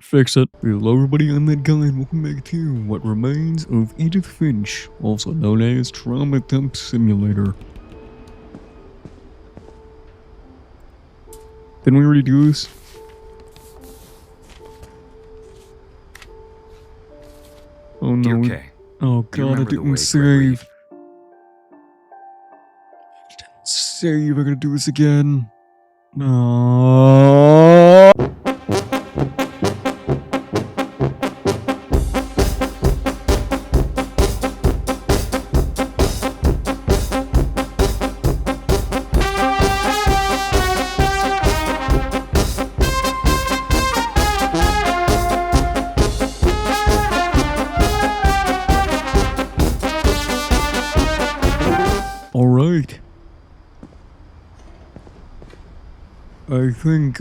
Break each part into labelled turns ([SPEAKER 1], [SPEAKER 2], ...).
[SPEAKER 1] Fix it. Hello everybody, I'm that guy and welcome back to What Remains of Edith Finch, also known as Trauma Dump Simulator. Didn't we already do this? Oh no.
[SPEAKER 2] Dear Kay,
[SPEAKER 1] Oh
[SPEAKER 2] do you
[SPEAKER 1] god, I
[SPEAKER 2] remember the
[SPEAKER 1] didn't
[SPEAKER 2] way Gregory...
[SPEAKER 1] save. Save, I gotta do this again. No. Alright. I think,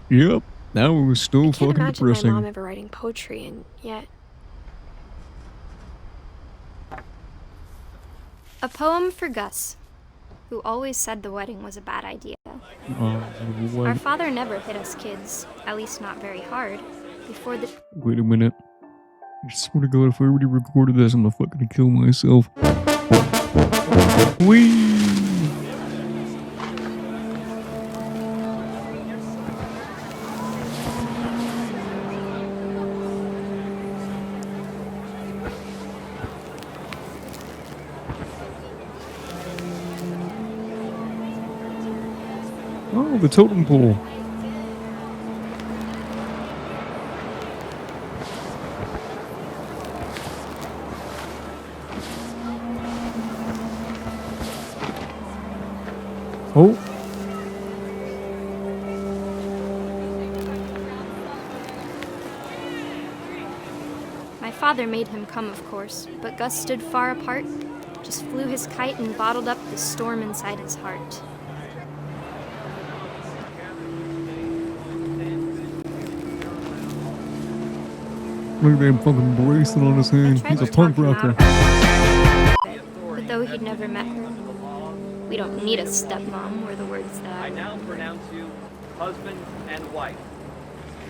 [SPEAKER 1] yep, that was still
[SPEAKER 3] I can't
[SPEAKER 1] fucking
[SPEAKER 3] imagine my
[SPEAKER 1] depressing.
[SPEAKER 3] mom ever writing poetry, and yet...
[SPEAKER 4] A poem for Gus, who always said the wedding was a bad idea.
[SPEAKER 1] What?
[SPEAKER 4] Our father never hit us kids, at least not very hard, before the...
[SPEAKER 1] Wait a minute. I swear to god, if I already recorded this, I'm gonna fucking kill myself. Whee! Oh, the totem pole. Oh.
[SPEAKER 4] My father made him come, of course, but Gus stood far apart, just flew his kite and bottled up the storm inside his heart.
[SPEAKER 1] Look at that fucking bracelet on his hand. He's a punk rocker.
[SPEAKER 4] But though he'd never met her, we don't need a stepmom, were the words that
[SPEAKER 5] I now pronounce you husband and wife.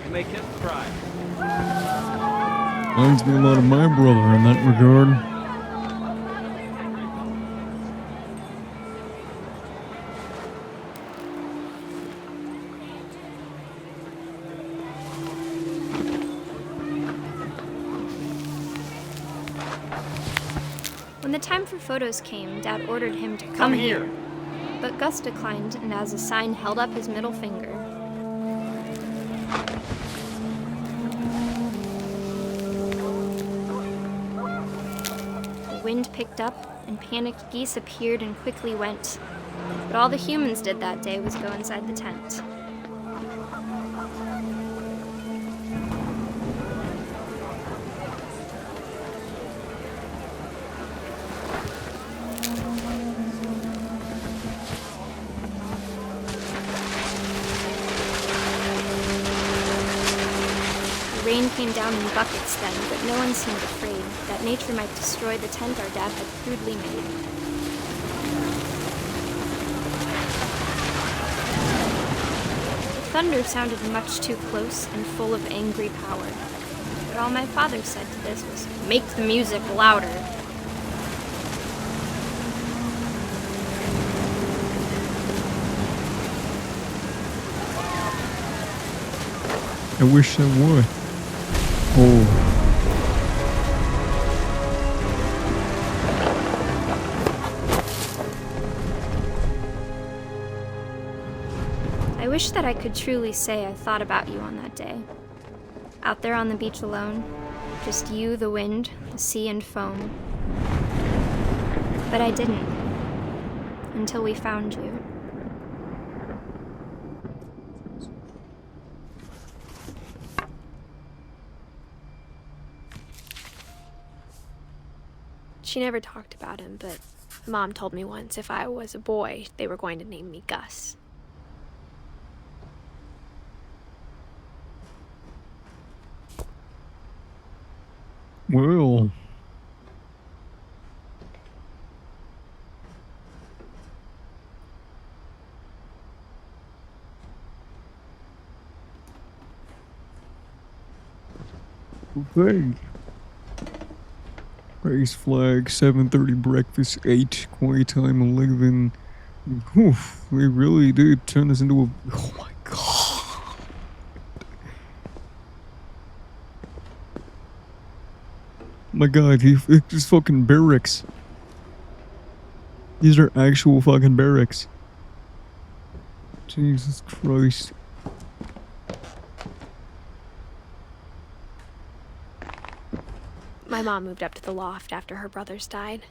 [SPEAKER 5] You may kiss the bride.
[SPEAKER 1] Reminds me a lot of my brother in that regard.
[SPEAKER 4] When the time for photos came, Dad ordered him to come here. But Gus declined and as a sign held up his middle finger. The wind picked up and panicked geese appeared and quickly went. But all the humans did that day was go inside the tent. The rain came down in buckets then, but no one seemed afraid that nature might destroy the tent our dad had crudely made. The thunder sounded much too close and full of angry power. But all my father said to this was, "Make the music louder."
[SPEAKER 1] I wish I would. Oh.
[SPEAKER 4] I wish that I could truly say I thought about you on that day. Out there on the beach alone, just you, the wind, the sea, and foam. But I didn't, until we found you.
[SPEAKER 3] She never talked about him, but Mom told me once if I was a boy, they were going to name me Gus.
[SPEAKER 1] Well. Okay. Raise flag, 7:30 breakfast, 8 quiet time, 11. Oof, we really did turn this into a. Oh my god. My god, it's fucking barracks. These are actual fucking barracks. Jesus Christ.
[SPEAKER 3] My mom moved up to the loft after her brothers died.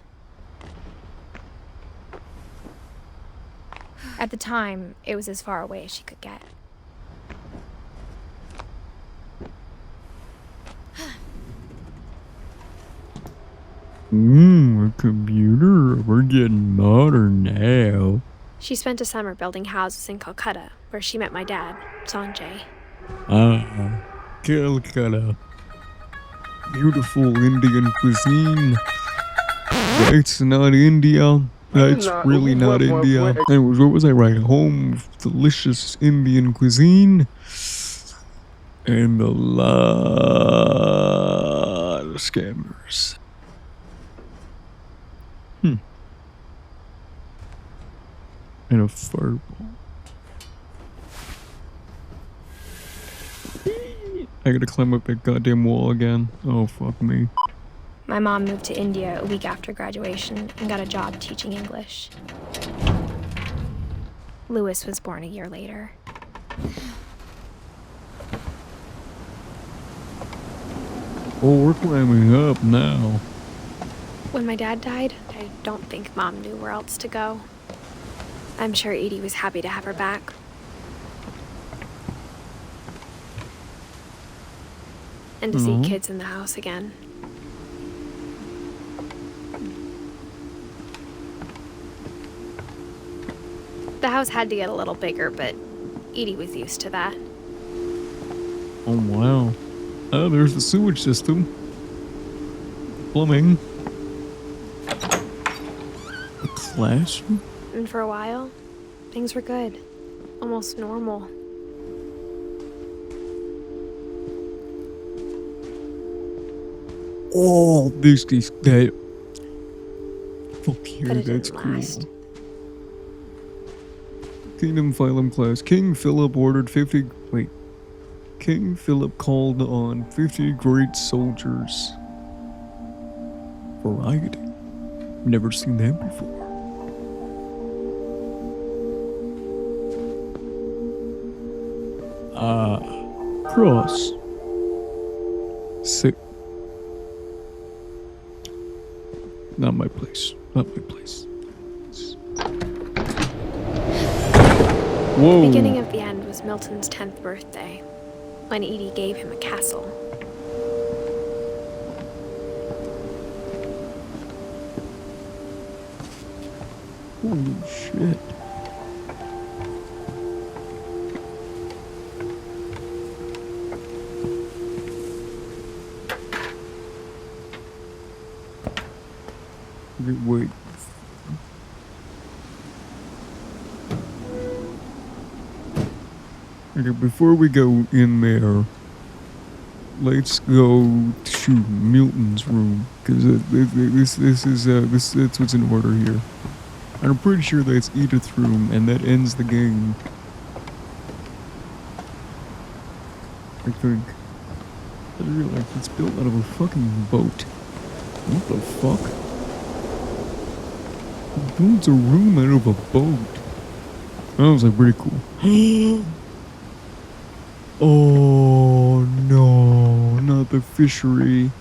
[SPEAKER 3] At the time, it was as far away as she could get.
[SPEAKER 1] A computer. We're getting modern now.
[SPEAKER 3] She spent a summer building houses in Calcutta, where she met my dad, Sanjay.
[SPEAKER 1] Calcutta. Beautiful Indian cuisine. That's not India. That's really not India. Anyways, what was I writing? Home of delicious Indian cuisine. And a lot of scammers. And a fireball. I gotta climb up that goddamn wall again. Oh, fuck me.
[SPEAKER 3] My mom moved to India a week after graduation and got a job teaching English. Lewis was born a year later.
[SPEAKER 1] Oh, we're climbing up now.
[SPEAKER 3] When my dad died, I don't think Mom knew where else to go. I'm sure Edie was happy to have her back. And to see kids in the house again. The house had to get a little bigger, but Edie was used to that.
[SPEAKER 1] Oh, wow. Oh, there's the sewage system. Plumbing. A classroom?
[SPEAKER 3] And for a while, things were good. Almost normal.
[SPEAKER 1] Oh, that. Fuck yeah,
[SPEAKER 3] But it
[SPEAKER 1] that's
[SPEAKER 3] didn't
[SPEAKER 1] cool.
[SPEAKER 3] last.
[SPEAKER 1] Kingdom Phylum class. King Philip ordered 50. Wait. King Philip called on 50 great soldiers. Variety. Never seen that before. Cross. Sick. Not my place. Not my place. Whoa.
[SPEAKER 3] The beginning of the end was Milton's 10th birthday, when Edie gave him a castle.
[SPEAKER 1] Holy shit. Wait. Okay, before we go in there, let's go to Milton's room, because that's what's in order here. And I'm pretty sure that's Edith's room, and that ends the game. I think. I realize it's built out of a fucking boat. What the fuck? It builds a room out of a boat. That was like pretty cool. Oh no, not the fishery.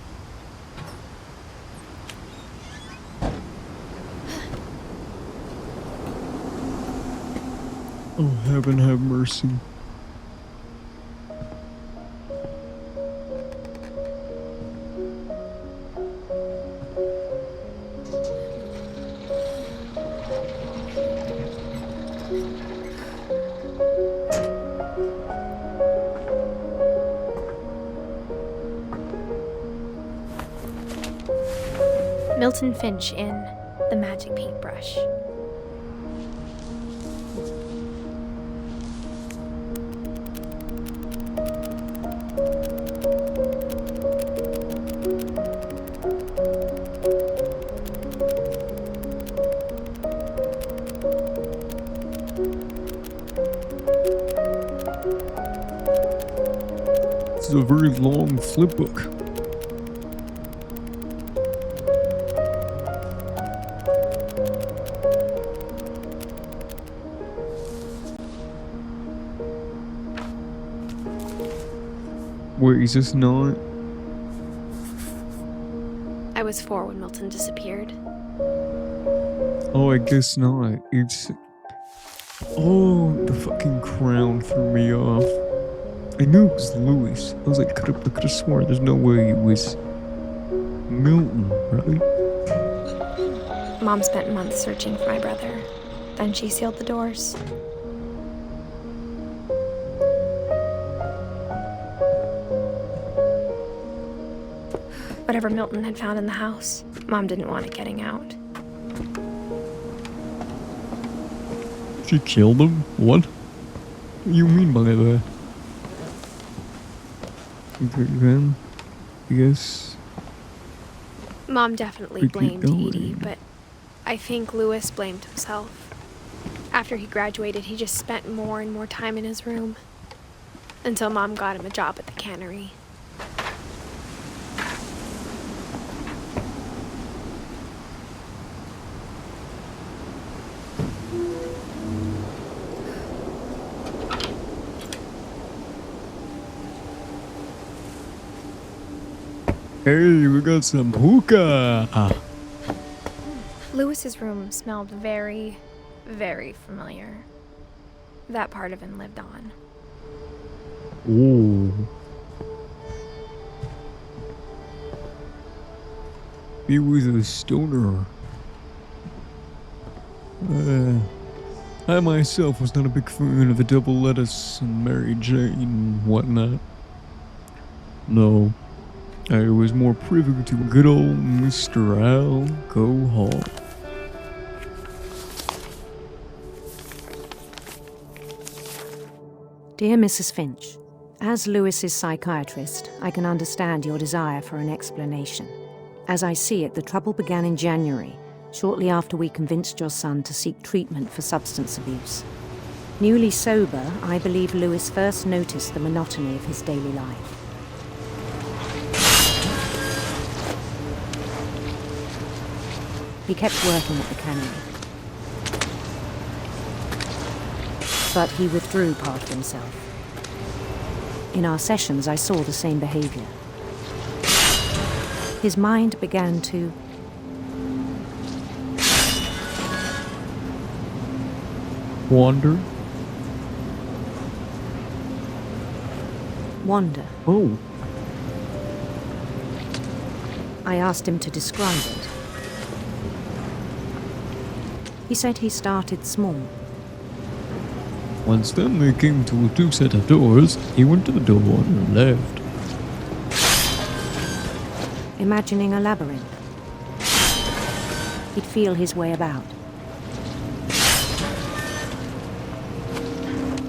[SPEAKER 1] Oh, heaven have mercy.
[SPEAKER 3] Milton Finch in The Magic Paintbrush.
[SPEAKER 1] It's a very long flip book. Wait, is this not?
[SPEAKER 3] I was 4 when Milton disappeared.
[SPEAKER 1] Oh, I guess not. It's... Oh, the fucking crown threw me off. I knew it was Lewis. I was like, I could have sworn there's no way it was Milton, right?
[SPEAKER 3] Mom spent months searching for my brother. Then she sealed the doors. Whatever Milton had found in the house, Mom didn't want it getting out.
[SPEAKER 1] She killed him? What? What do you mean by that? Okay, then, I guess...
[SPEAKER 3] Mom definitely
[SPEAKER 1] We keep
[SPEAKER 3] blamed
[SPEAKER 1] going.
[SPEAKER 3] Edie, but I think Lewis blamed himself. After he graduated, he just spent more and more time in his room. Until Mom got him a job at the cannery.
[SPEAKER 1] Hey, we got some hookah!
[SPEAKER 3] Lewis's room smelled very, very familiar. That part of him lived on.
[SPEAKER 1] Oh. He was a stoner. I myself was not a big fan of the double lettuce and Mary Jane and whatnot. No. I was more privy to good old Mr. Alcohol.
[SPEAKER 2] Dear Mrs. Finch, as Lewis's psychiatrist, I can understand your desire for an explanation. As I see it, the trouble began in January, shortly after we convinced your son to seek treatment for substance abuse. Newly sober, I believe Lewis first noticed the monotony of his daily life. He kept working at the cannery. But he withdrew part of himself. In our sessions, I saw the same behavior. His mind began to
[SPEAKER 1] Wander?
[SPEAKER 2] wander.
[SPEAKER 1] Oh.
[SPEAKER 2] I asked him to describe it. He said he started small.
[SPEAKER 1] Once then they came to a 2 set of doors. He went to the door and left.
[SPEAKER 2] Imagining a labyrinth. He'd feel his way about.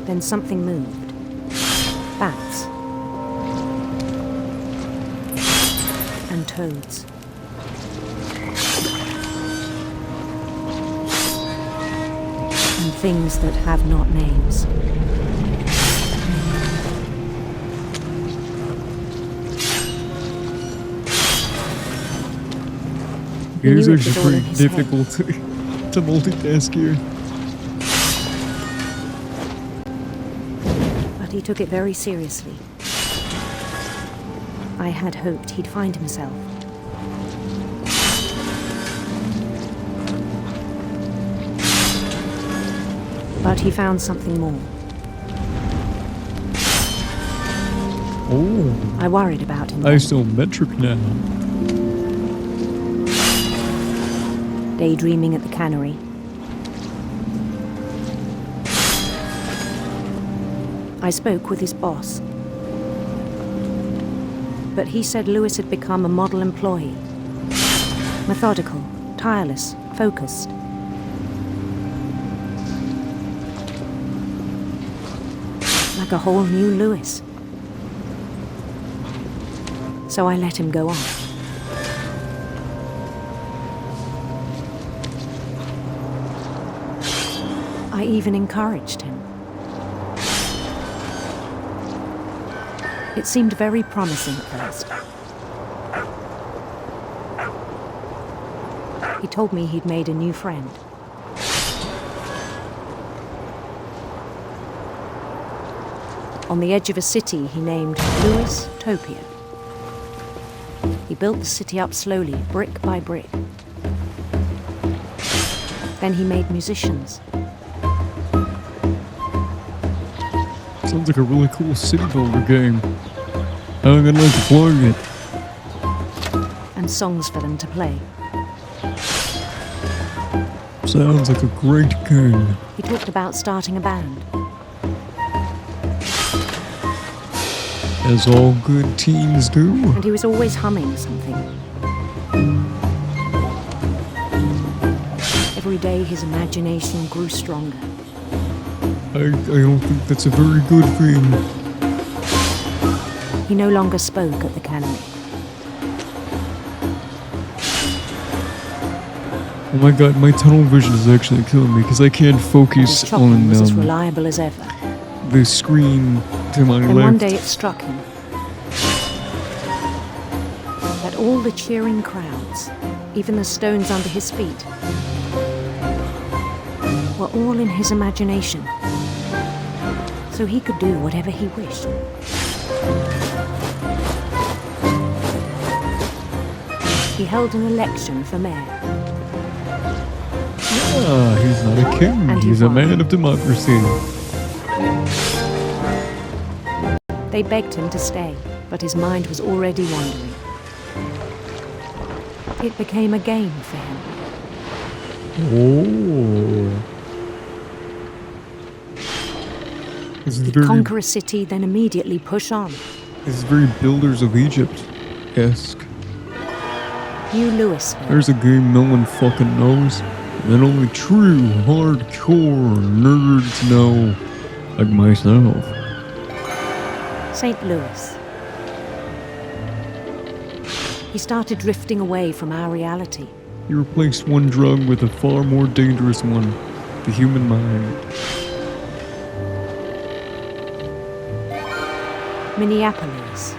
[SPEAKER 2] Then something moved. Bats. And toads. And things that have not names.
[SPEAKER 1] It is
[SPEAKER 2] knew it
[SPEAKER 1] actually
[SPEAKER 2] was all in
[SPEAKER 1] pretty
[SPEAKER 2] his
[SPEAKER 1] difficult to multitask here.
[SPEAKER 2] But he took it very seriously. I had hoped he'd find himself. But he found something more.
[SPEAKER 1] Oh,
[SPEAKER 2] I worried about him.
[SPEAKER 1] isometric now.
[SPEAKER 2] Daydreaming at the cannery. I spoke with his boss. But he said Lewis had become a model employee. Methodical, tireless, focused. Like a whole new Lewis. So I let him go on. I even encouraged him. It seemed very promising at first. He told me he'd made a new friend. On the edge of a city he named Louis Topia. He built the city up slowly, brick by brick. Then he made musicians.
[SPEAKER 1] Sounds like a really cool city builder game. I'm gonna like to play it.
[SPEAKER 2] And songs for them to play.
[SPEAKER 1] Sounds like a great game.
[SPEAKER 2] He talked about starting a band.
[SPEAKER 1] As all good teens do.
[SPEAKER 2] And he was always humming something. Every day his imagination grew stronger.
[SPEAKER 1] I don't think that's a very good thing.
[SPEAKER 2] He no longer spoke at the cannery.
[SPEAKER 1] Oh my god, my tunnel vision is actually killing me because I can't
[SPEAKER 2] His
[SPEAKER 1] focus
[SPEAKER 2] chopping
[SPEAKER 1] on
[SPEAKER 2] was as reliable as ever.
[SPEAKER 1] the screen to my
[SPEAKER 2] Then
[SPEAKER 1] left.
[SPEAKER 2] one day it struck him that all the cheering crowds, even the stones under his feet, were all in his imagination. So he could do whatever he wished. He held an election for mayor.
[SPEAKER 1] Ah, he's not a king.
[SPEAKER 2] And he
[SPEAKER 1] He's a
[SPEAKER 2] won.
[SPEAKER 1] man of democracy.
[SPEAKER 2] They begged him to stay, but his mind was already wandering. It became a game for him.
[SPEAKER 1] Oh. This is
[SPEAKER 2] He'd
[SPEAKER 1] very,
[SPEAKER 2] conquer a city, then immediately push on.
[SPEAKER 1] this is very Builders of Egypt-esque.
[SPEAKER 2] New Louisville.
[SPEAKER 1] There's a game no one fucking knows, that only true hardcore nerds know, like myself.
[SPEAKER 2] St. Louis. He started drifting away from our reality.
[SPEAKER 1] You replace one drug with a far more dangerous one, the human mind.
[SPEAKER 2] Minneapolis.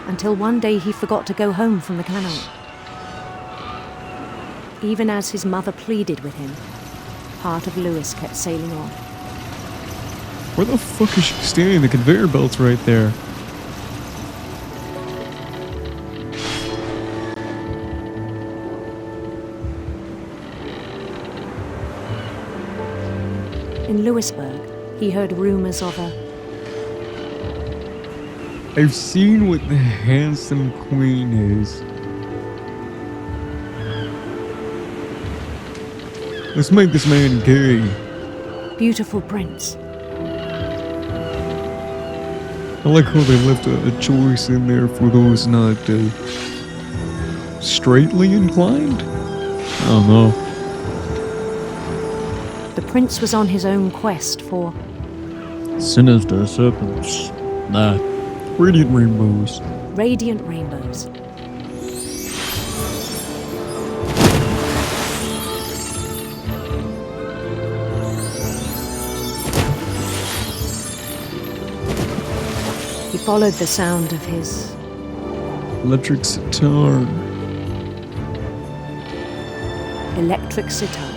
[SPEAKER 2] Until one day he forgot to go home from the cannery. Even as his mother pleaded with him, part of Louis kept sailing on.
[SPEAKER 1] Where the fuck is she standing? The conveyor belt's right there.
[SPEAKER 2] In Louisburg, he heard rumors of a
[SPEAKER 1] I've seen what the handsome queen is. Let's make this man gay.
[SPEAKER 2] beautiful prince.
[SPEAKER 1] I like how they left a choice in there for those not straightly inclined. I don't know.
[SPEAKER 2] The prince was on his own quest for
[SPEAKER 1] Sinister serpents. Nah. Radiant rainbows.
[SPEAKER 2] radiant rainbows. He followed the sound of his
[SPEAKER 1] Electric sitar.
[SPEAKER 2] electric sitar.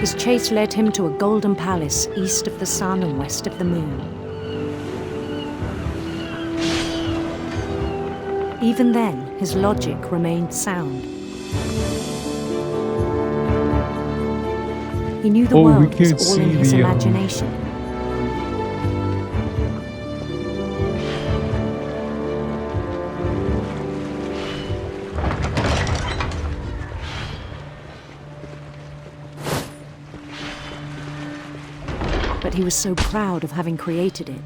[SPEAKER 2] His chase led him to a golden palace east of the sun and west of the moon. Even then, his logic remained sound. He knew the
[SPEAKER 1] Oh, we
[SPEAKER 2] world
[SPEAKER 1] can't
[SPEAKER 2] was all in
[SPEAKER 1] see
[SPEAKER 2] his
[SPEAKER 1] the,
[SPEAKER 2] imagination. But he was so proud of having created it.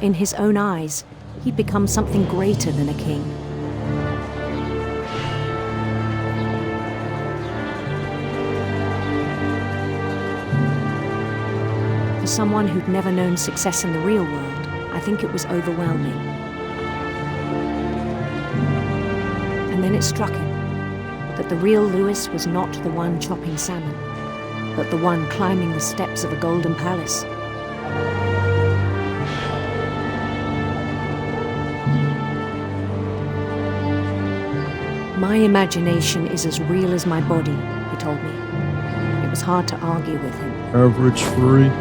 [SPEAKER 2] In his own eyes, he'd become something greater than a king. For someone who'd never known success in the real world, I think it was overwhelming. And then it struck him that the real Lewis was not the one chopping salmon, but the one climbing the steps of a golden palace. My imagination is as real as my body, he told me. It was hard to argue with him.
[SPEAKER 1] Average furry.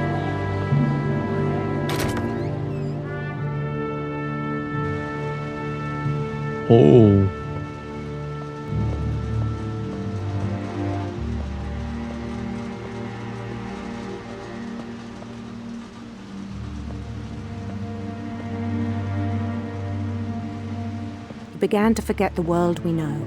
[SPEAKER 1] Oh.
[SPEAKER 2] He began to forget the world we know.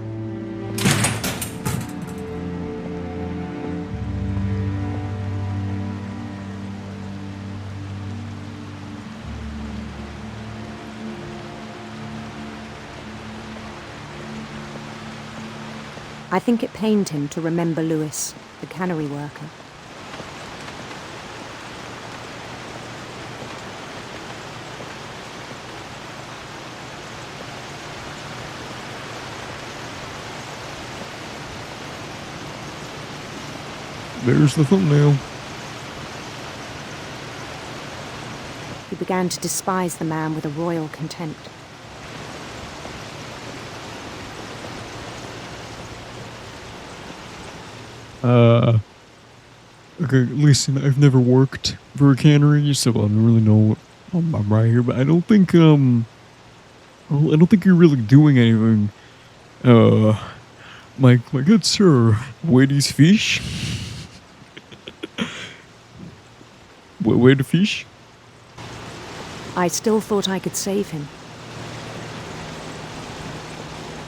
[SPEAKER 2] I think it pained him to remember Lewis, the cannery worker.
[SPEAKER 1] There's the thumbnail.
[SPEAKER 2] He began to despise the man with a royal contempt.
[SPEAKER 1] Okay, listen, I've never worked for a cannery, so I don't really know what I'm right here, but I don't think, I don't think you're really doing anything. My good sir, weigh these fish? Weigh the fish?
[SPEAKER 2] I still thought I could save him.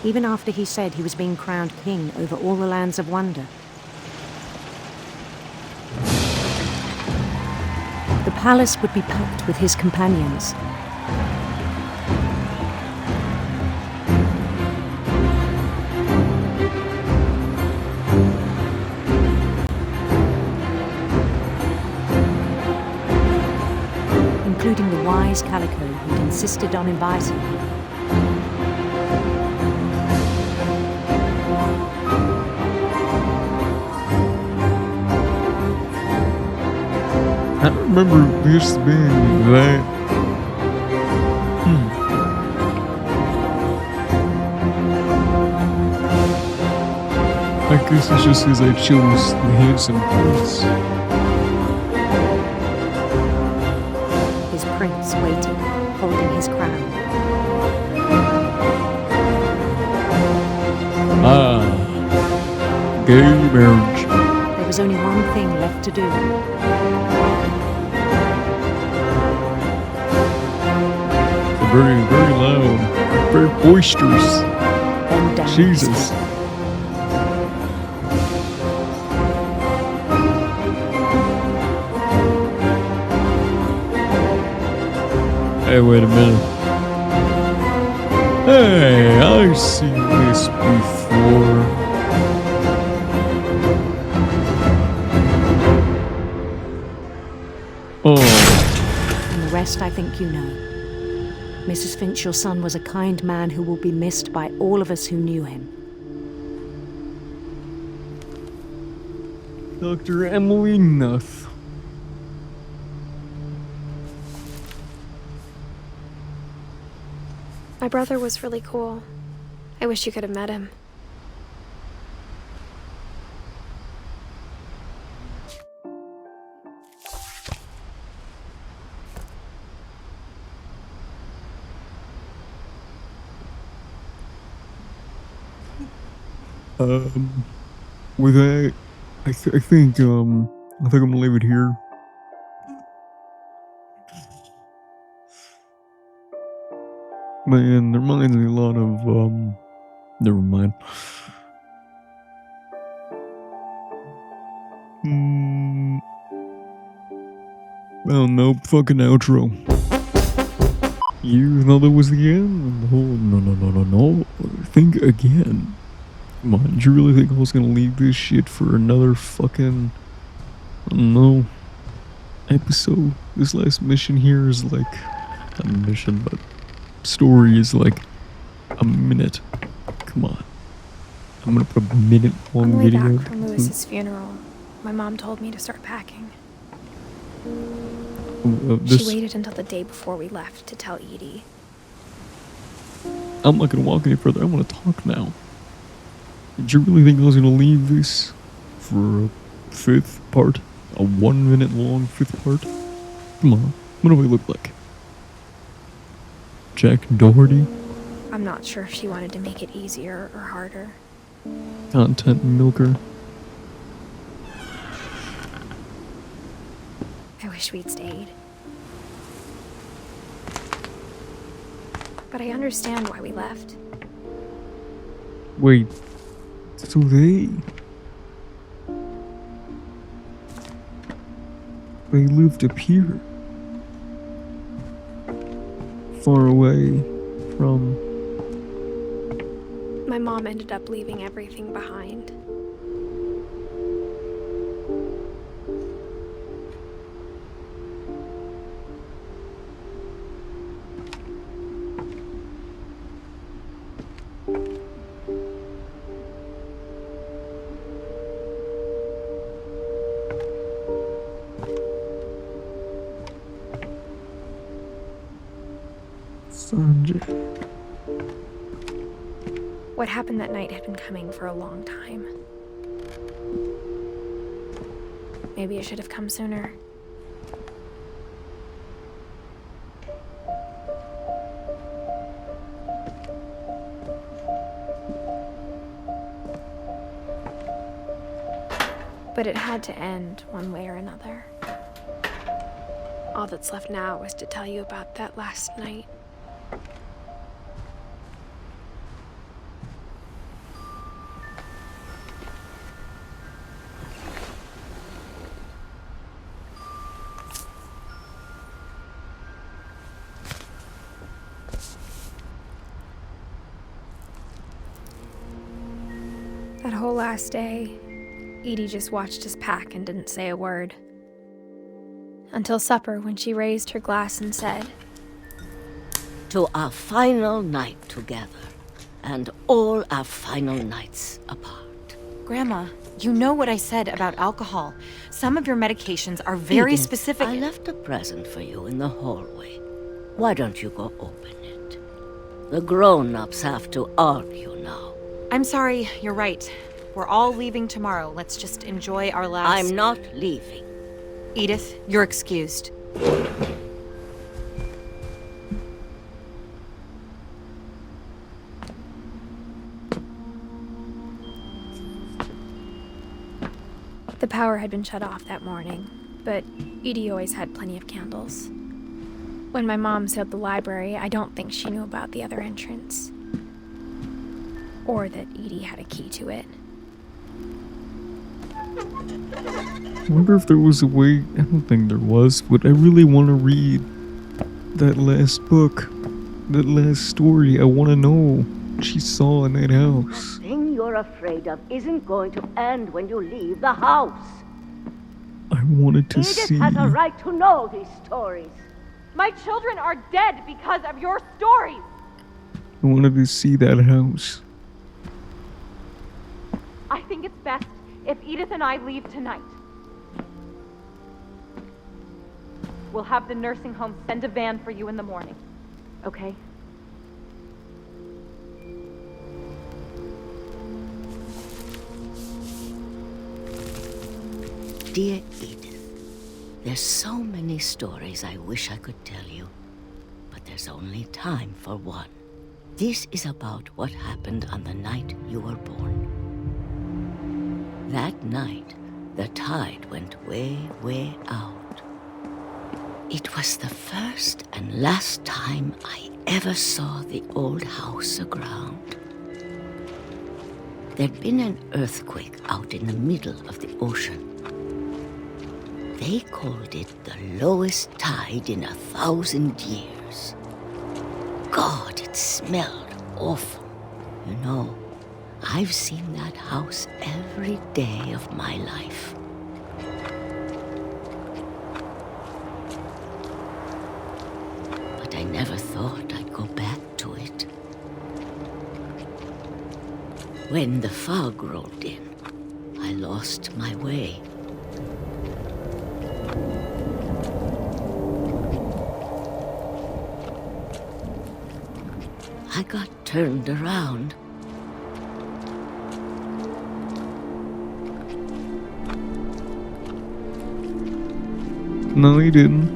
[SPEAKER 2] Even after he said he was being crowned king over all the lands of wonder. The palace would be packed with his companions. Including the wise Calico who'd insisted on advising me.
[SPEAKER 1] I don't remember this being that. I guess it's just because I chose the handsome prince.
[SPEAKER 2] His prince waited, holding his crown.
[SPEAKER 1] Gay marriage.
[SPEAKER 2] There was only one thing left to do.
[SPEAKER 1] Very, very loud. Very boisterous.
[SPEAKER 2] Then down
[SPEAKER 1] Jesus. Hey, wait a minute. Hey, I've seen this before. Oh.
[SPEAKER 2] And the rest I think you know. Mrs. Finch, your son was a kind man who will be missed by all of us who knew him.
[SPEAKER 1] Dr. Emily Nuth.
[SPEAKER 3] My brother was really cool. I wish you could have met him.
[SPEAKER 1] With that, I think I'm gonna leave it here. Man, it reminds me a lot of, never mind. Well, nope, fucking outro. You thought it was the end? No. Think again. Come on, did you really think I was gonna leave this shit for another fucking... I don't know. episode, this last mission here is like, not a mission, but story is like a minute. Come on. I'm gonna put a minute
[SPEAKER 3] On
[SPEAKER 1] long
[SPEAKER 3] the way
[SPEAKER 1] video.
[SPEAKER 3] back from Lewis's funeral, my mom told me to start packing. She waited until the day before we left to tell Edie.
[SPEAKER 1] I'm not gonna walk any further. I wanna talk now. Did you really think I was gonna leave this for a 5th part? A 1 minute long 5th part? Come on. What do I look like? Jack Doherty?
[SPEAKER 3] I'm not sure if she wanted to make it easier or harder.
[SPEAKER 1] Content milker?
[SPEAKER 3] I wish we'd stayed. But I understand why we left.
[SPEAKER 1] Wait. So they lived up here. Far away from...
[SPEAKER 3] My mom ended up leaving everything behind.
[SPEAKER 1] Sanjay.
[SPEAKER 3] What happened that night had been coming for a long time. Maybe it should have come sooner. But it had to end one way or another. All that's left now is to tell you about that last night. That whole last day, Edie just watched us pack and didn't say a word. Until supper, when she raised her glass and said,
[SPEAKER 6] "To our final night together, and all our final nights apart."
[SPEAKER 7] Grandma, you know what I said about alcohol. Some of your medications are very
[SPEAKER 6] Edith,
[SPEAKER 7] specific.
[SPEAKER 6] I left a present for you in the hallway. Why don't you go open it? The grown-ups have to argue now.
[SPEAKER 7] I'm sorry, you're right. We're all leaving tomorrow. Let's just enjoy our last...
[SPEAKER 6] I'm not leaving.
[SPEAKER 7] Edith, you're excused.
[SPEAKER 3] the power had been shut off that morning, but Edie always had plenty of candles. When my mom sealed the library, I don't think she knew about the other entrance. Or that Edie had a key to it.
[SPEAKER 1] I wonder if there was a way. I don't think there was, but I really want to read that last book, that last story. I want to know what she saw in that house.
[SPEAKER 6] The thing you're afraid of isn't going to end when you leave the house.
[SPEAKER 1] I wanted to
[SPEAKER 6] Edith
[SPEAKER 1] see.
[SPEAKER 6] has a right to know these stories.
[SPEAKER 8] My children are dead because of your stories.
[SPEAKER 1] I wanted to see that house.
[SPEAKER 8] I think it's best if Edith and I leave tonight. We'll have the nursing home send a van for you in the morning, okay?
[SPEAKER 6] Dear Edith, there's so many stories I wish I could tell you, but there's only time for one. This is about what happened on the night you were born. That night, the tide went way, way out. It was the first and last time I ever saw the old house aground. There'd been an earthquake out in the middle of the ocean. They called it the lowest tide in 1,000 years. God, it smelled awful. You know, I've seen that house every day of my life. when the fog rolled in, I lost my way. I got turned around.
[SPEAKER 1] No, he didn't.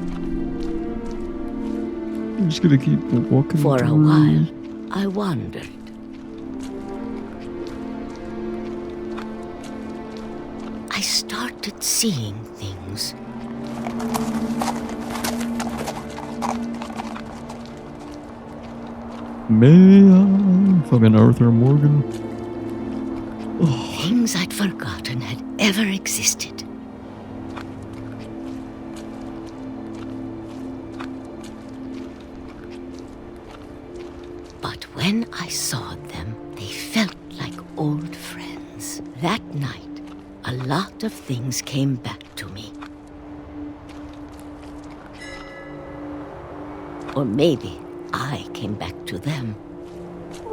[SPEAKER 1] I'm just gonna keep walking
[SPEAKER 6] For
[SPEAKER 1] through.
[SPEAKER 6] a while, I wandered. I started seeing things.
[SPEAKER 1] Man, fucking Arthur Morgan.
[SPEAKER 6] Things I'd forgotten had ever existed. But when I saw them, they felt like old friends. That night, a lot of things came back to me. Or maybe I came back to them.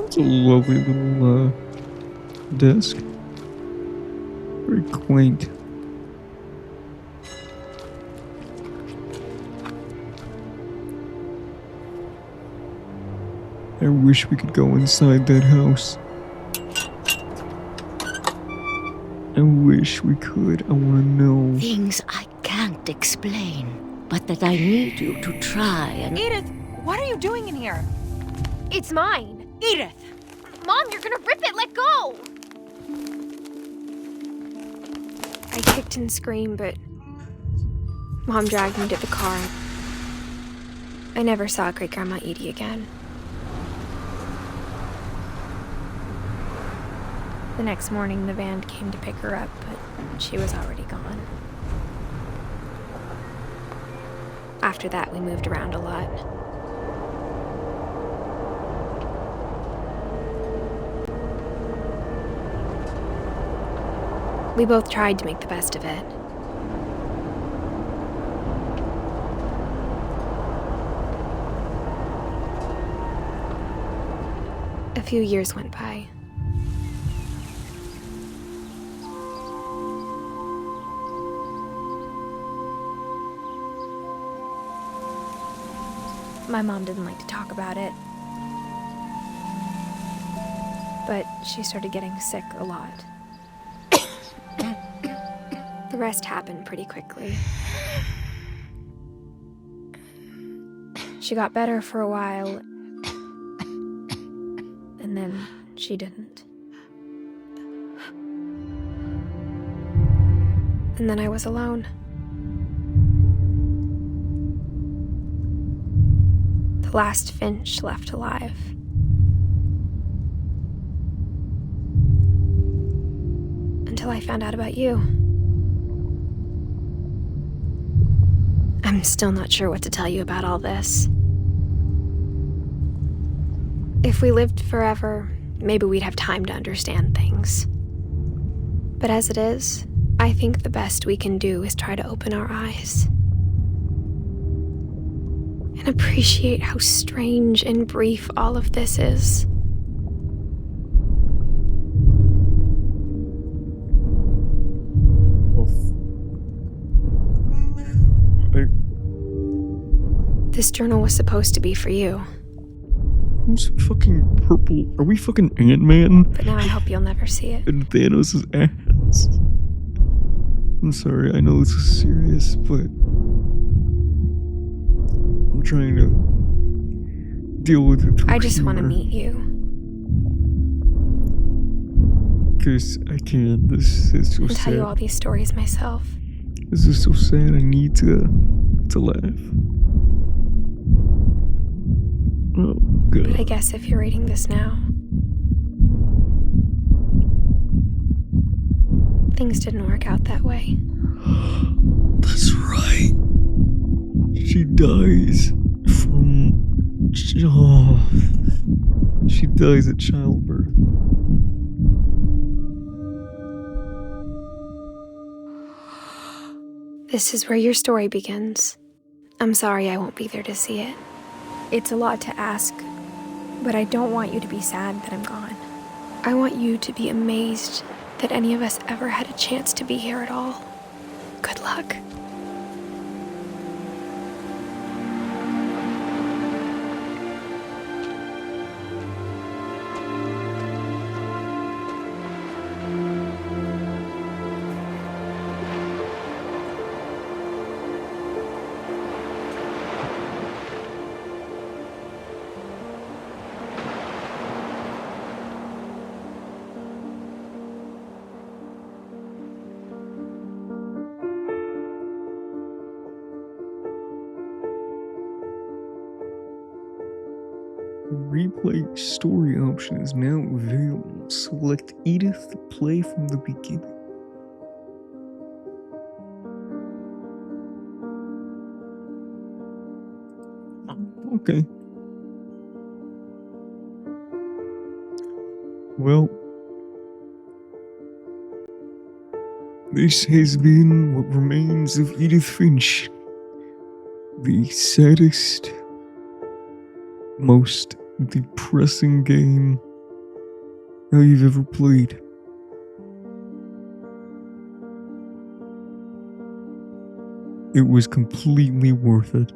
[SPEAKER 1] It's a lovely little desk. Very quaint. I wish we could go inside that house. I wish we could. I want to know.
[SPEAKER 6] Things I can't explain, but that I need you to try and...
[SPEAKER 7] Edith, what are you doing in here?
[SPEAKER 3] It's mine.
[SPEAKER 7] Edith!
[SPEAKER 3] Mom, you're gonna rip it. Let go. I kicked and screamed, but Mom dragged me to the car. I never saw Great Grandma Edie again. The next morning, the van came to pick her up, but she was already gone. After that, we moved around a lot. We both tried to make the best of it. A few years went by. My mom didn't like to talk about it, but she started getting sick a lot. The rest happened pretty quickly. She got better for a while, and then she didn't. And then I was alone. The last Finch left alive. Until I found out about you. I'm still not sure what to tell you about all this. If we lived forever, maybe we'd have time to understand things. But as it is, I think the best we can do is try to open our eyes. And appreciate how strange and brief all of this is. This journal was supposed to be for you.
[SPEAKER 1] Who's fucking purple? Are we fucking Ant-Man?
[SPEAKER 3] But now I hope you'll never see it.
[SPEAKER 1] And Thanos' ass. I'm sorry, I know this is serious, but I'm trying to deal with it.
[SPEAKER 3] I just want to meet you.
[SPEAKER 1] Because I can't. This is so
[SPEAKER 3] And
[SPEAKER 1] sad.
[SPEAKER 3] tell you all these stories myself.
[SPEAKER 1] This is so sad. I need to laugh. Oh, God.
[SPEAKER 3] But I guess if you're reading this now, things didn't work out that way.
[SPEAKER 1] That's right. She dies from... Oh, she dies at childbirth.
[SPEAKER 3] This is where your story begins. I'm sorry I won't be there to see it. It's a lot to ask, but I don't want you to be sad that I'm gone. I want you to be amazed that any of us ever had a chance to be here at all. Good luck.
[SPEAKER 1] Replay story option is now available. Select Edith to play from the beginning. Okay. Well, this has been What Remains of Edith Finch. The saddest, most depressing game I've ever played. It was completely worth it.